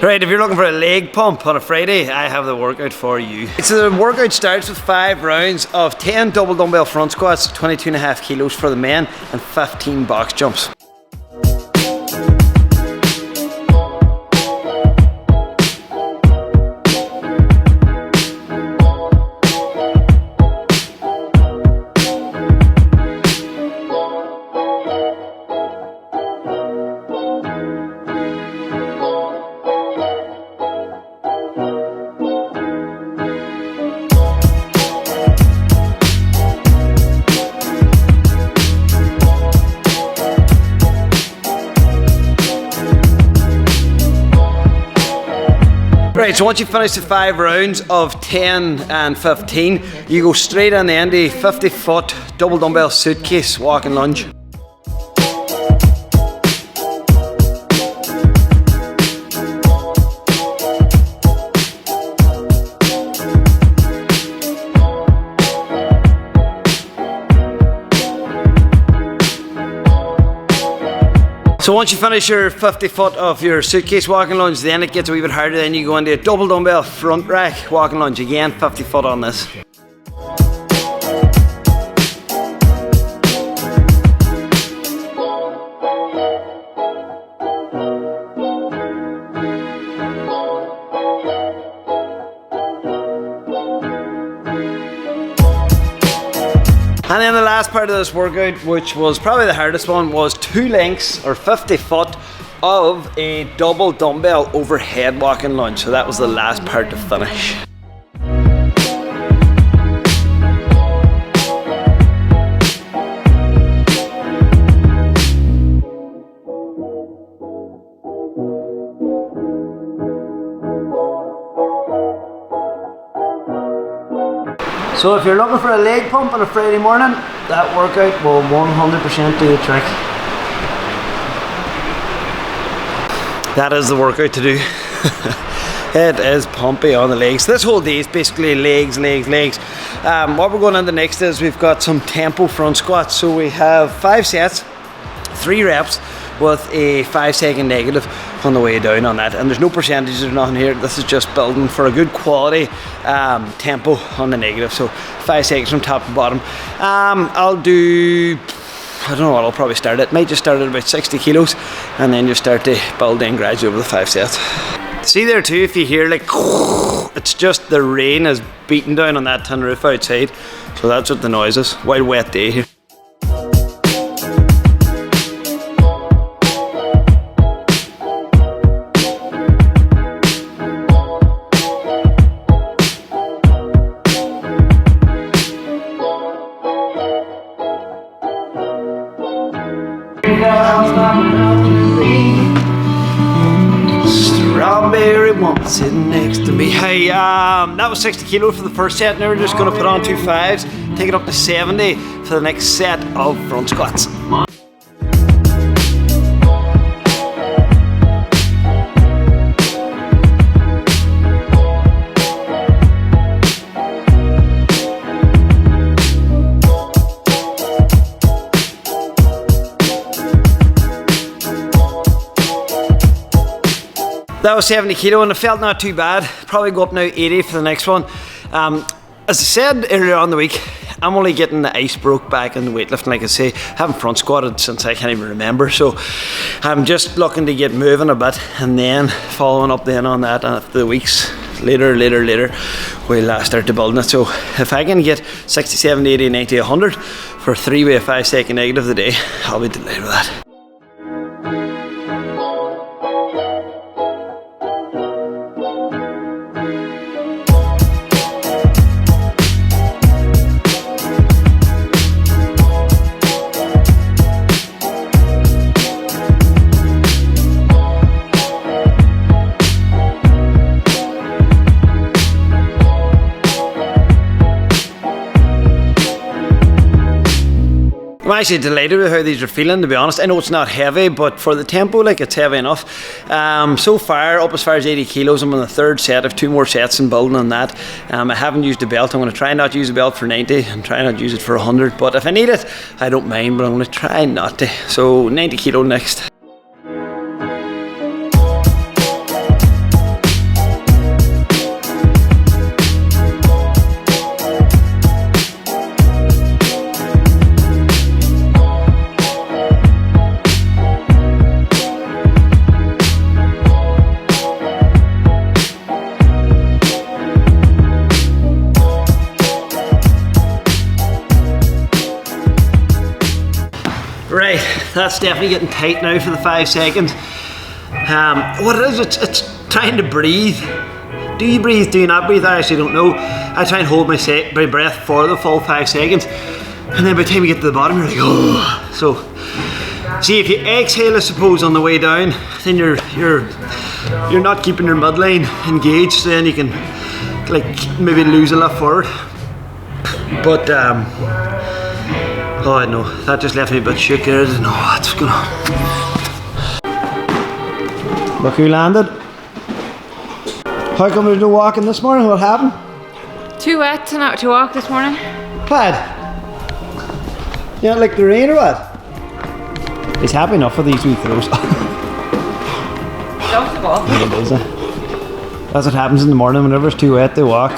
Right, if you're looking for a leg pump on a Friday, I have the workout for you. So the workout starts with 5 rounds of 10 double dumbbell front squats, 22.5 kilos for the men, and 15 box jumps. Right, so once you finish the 5 rounds of 10 and 15, you go straight on the end of a 50-foot double dumbbell suitcase walk and lunge. So once you finish your 50-foot of your suitcase walking lunge, then it gets a wee bit harder. Then you go into a double dumbbell front rack walking lunge. Again, 50-foot on this. And then the last part of this workout, which was probably the hardest one, was 2 lengths or 50-foot of a double dumbbell overhead walking lunge. So that was the last part to finish. So if you're looking for a leg pump on a Friday morning, that workout will 100% do the trick. That is the workout to do. It is pumpy on the legs. This whole day is basically legs. What we're going into next is we've got some tempo front squats. So we have 5 sets, 3 reps with a 5-second negative on the way down on that. And there's no percentages or nothing here. This is just building for a good quality tempo on the negative. So 5 seconds from top to bottom. I'll do, I don't know what I'll probably start at. Might just start at about 60 kilos and then just start to build in gradually over the 5 sets. See there too, if you hear like, it's just the rain is beating down on that tin roof outside. So that's what the noise is. Wild wet day here. Strawberry woman sitting next to me. Hey, that was 60 kilo for the first set. Now we're just going to put on 2 5s, take it up to 70 for the next set of front squats. That was 70 kilo and it felt not too bad. Probably go up now 80 for the next one. As I said earlier on the week, I'm only getting the ice broke back in the weightlifting. Like I say, haven't front squatted since I can't even remember. So I'm just looking to get moving a bit and then following up then on that. And if the weeks later, we'll start to build it. So if I can get 60, 70, 80, 90, 100 for 3 with a 5-second negative a day, I'll be delighted with that. I'm actually delighted with how these are feeling, to be honest. I know it's not heavy, but for the tempo, like, it's heavy enough. So far, up as far as 80 kilos, I'm on the third set. I have 2 more sets in building on that. I haven't used the belt. I'm going to try not to use the belt for 90 and try not to use it for 100. But if I need it, I don't mind, but I'm going to try not to. So 90 kilo next. Right, that's definitely getting tight now for the 5 seconds. What it is, it's trying to breathe. Do you breathe? Do you not breathe? I actually don't know. I try and hold my breath for the full 5 seconds, and then by the time you get to the bottom, you're like, oh. So, see, if you exhale, I suppose, on the way down, then you're not keeping your midline engaged. So then you can, like, maybe lose a lot forward. But oh no, that just left me a bit shook there. I don't know what's going on. Look who landed. How come there's no walking this morning? What happened? Too wet to not to walk this morning. Bad. You don't like the rain or what? He's happy enough for these wee throws. Don't the ball. It is, that's what happens in the morning. Whenever it's too wet, they walk.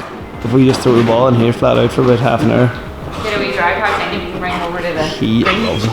If we just throw the ball in here flat out for about half an hour. Get a wee drive house and you can bring over to the He loves it.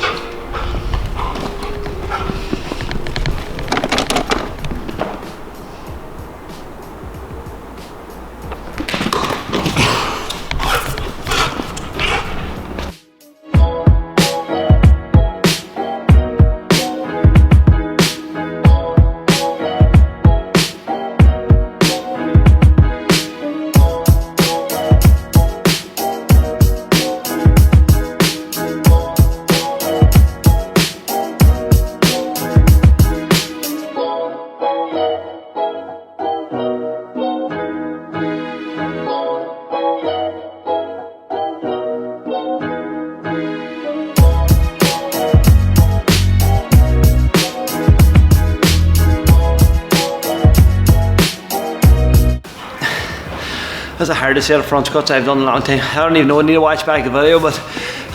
That's the hardest set of front squats I've done in a long time. I don't even know, I need to watch back the video, but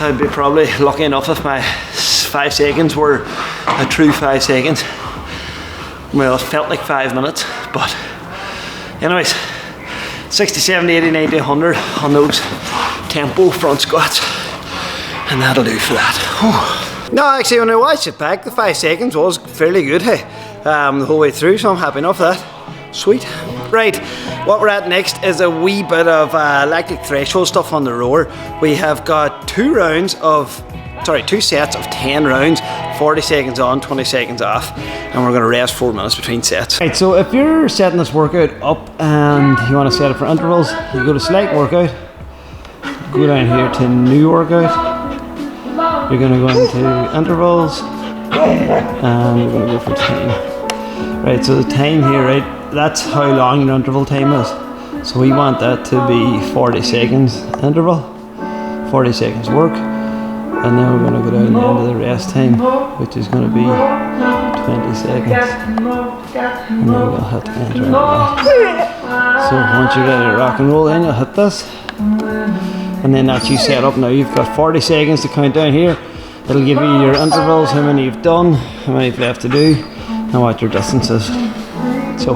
I'd be probably lucky enough if my 5 seconds were a true 5 seconds. Well, it felt like 5 minutes, but anyways, 60, 70, 80, 90, 100 on those tempo front squats, and that'll do for that. Whew. No, actually, when I watched it back, the 5 seconds was fairly good, hey, the whole way through, so I'm happy enough with that. Sweet. Right, what we're at next is a wee bit of lactic threshold stuff on the rower. We have got 2 sets of 10 rounds, 40 seconds on, 20 seconds off, and we're going to rest 4 minutes between sets. Right, so if you're setting this workout up and you want to set it for intervals, you go to select workout, go down here to new workout, you're going to go into intervals, and you're going to go for time. Right, so the time here, right, that's how long your interval time is. So we want that to be 40 seconds interval, 40 seconds work, and then we're going to go down into the rest time, which is going to be 20 seconds. And then we'll hit enter. So once you're ready to rock and roll, then you'll hit this. And then that's you set up now. You've got 40 seconds to count down here. It'll give you your intervals, how many you've done, how many you've left to do, and what your distance is. So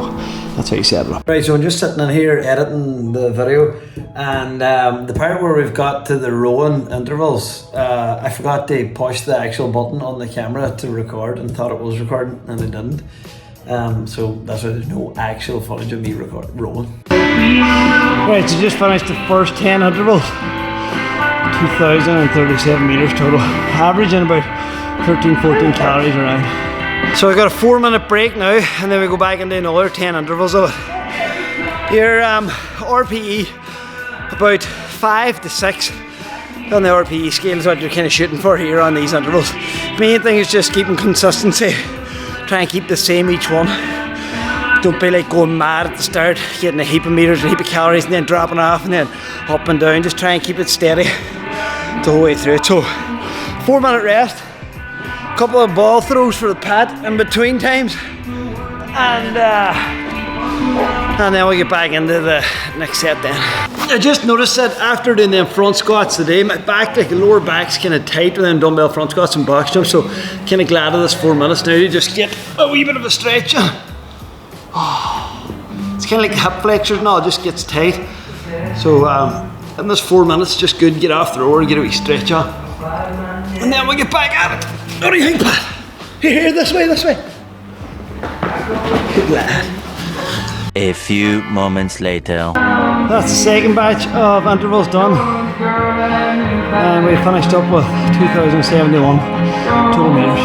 that's how you set it up. Right, so I'm just sitting in here editing the video, and the part where we've got to the rowing intervals, I forgot to push the actual button on the camera to record and thought it was recording, and it didn't. So that's why there's no actual footage of me rowing. Right, so just finished the first 10 intervals. 2,037 meters total, averaging about 13-14 calories around. So we've got a 4-minute break now, and then we go back and do another 10 intervals of it. Your RPE, about 5 to 6 on the RPE scale is what you're kind of shooting for here on these intervals. Main thing is just keeping consistency. Try and keep the same each one. Don't be like going mad at the start, getting a heap of meters, a heap of calories, and then dropping off, and then up and down. Just try and keep it steady the whole way through it. So 4-minute rest. Couple of ball throws for the pad in between times. And then we get back into the next set then. I just noticed that after doing them front squats today, my back, like the lower back's kind of tight with them dumbbell front squats and box jumps, so kind of glad of this 4 minutes now to just get a wee bit of a stretch. It's kind of like hip flexors now, it just gets tight. So in this 4 minutes, just good to get off the rower and get a wee stretch on. And then we get back at it. What do you think, Pat? Here, this way, this way. Good lad. A few moments later. That's the second batch of intervals done. And we finished up with 2,071 total meters.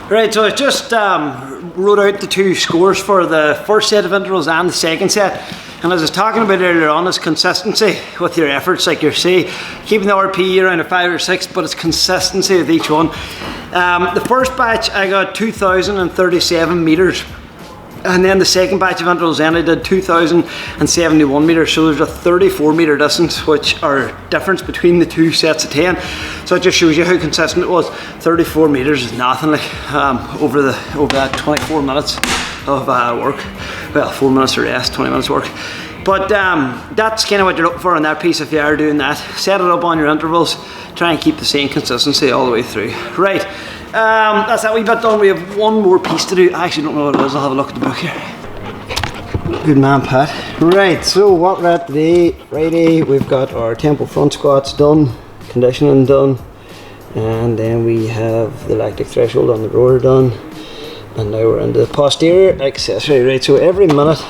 Right, so I just wrote out the two scores for the first set of intervals and the second set. And as I was talking about earlier on, is consistency with your efforts, like you say, keeping the RPE around a 5 or 6, but it's consistency with each one. The first batch I got 2,037 meters. And then the second batch of intervals then I did 2,071 meters, so there's a 34 meter distance, which are difference between the two sets of 10. So it just shows you how consistent it was. 34 meters is nothing like over that 24 minutes of work. Well, 4 minutes of rest, 20 minutes work. But that's kind of what you're looking for on that piece if you are doing that. Set it up on your intervals, try and keep the same consistency all the way through. Right. That's that wee bit done. We have one more piece to do. I actually don't know what it is. I'll have a look at the book here. Good man, Pat. Right, so what we're at today, Friday, we've got our tempo front squats done, conditioning done, and then we have the lactic threshold on the rower done, and now we're into the posterior accessory. Right, so every minute,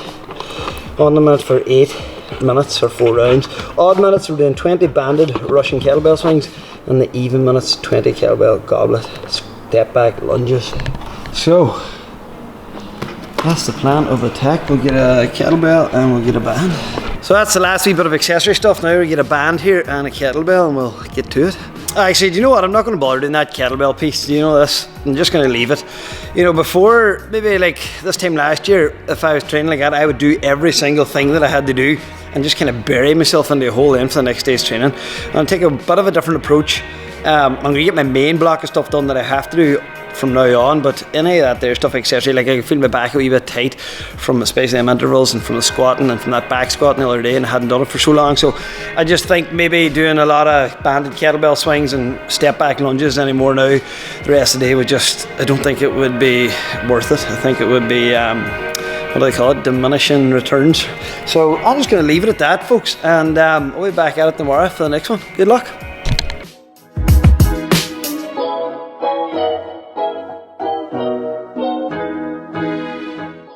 on the minute for 8 minutes or 4 rounds. Odd minutes we're doing 20 banded Russian kettlebell swings, and the even minutes 20 kettlebell goblet step back lunges. So that's the plan of attack. We'll get a kettlebell and we'll get a band. So that's the last wee bit of accessory stuff. Now we get a band here and a kettlebell and we'll get to it. Actually, do you know what? I'm not going to bother doing that kettlebell piece. Do you know this? I'm just going to leave it. You know, before, maybe like this time last year, if I was training like that, I would do every single thing that I had to do and just kind of bury myself into a hole in for the next day's training. And take a bit of a different approach. I'm going to get my main block of stuff done that I have to do from now on, but any of that there stuff accessory, like I can feel my back a wee bit tight from especially them intervals and from the squatting and from that back squatting the other day, and I hadn't done it for so long. So I just think maybe doing a lot of banded kettlebell swings and step back lunges anymore now the rest of the day would just, I don't think it would be worth it. I think it would be what do they call it, diminishing returns. So I'm just going to leave it at that, folks, and we'll be back at it tomorrow for the next one. Good luck.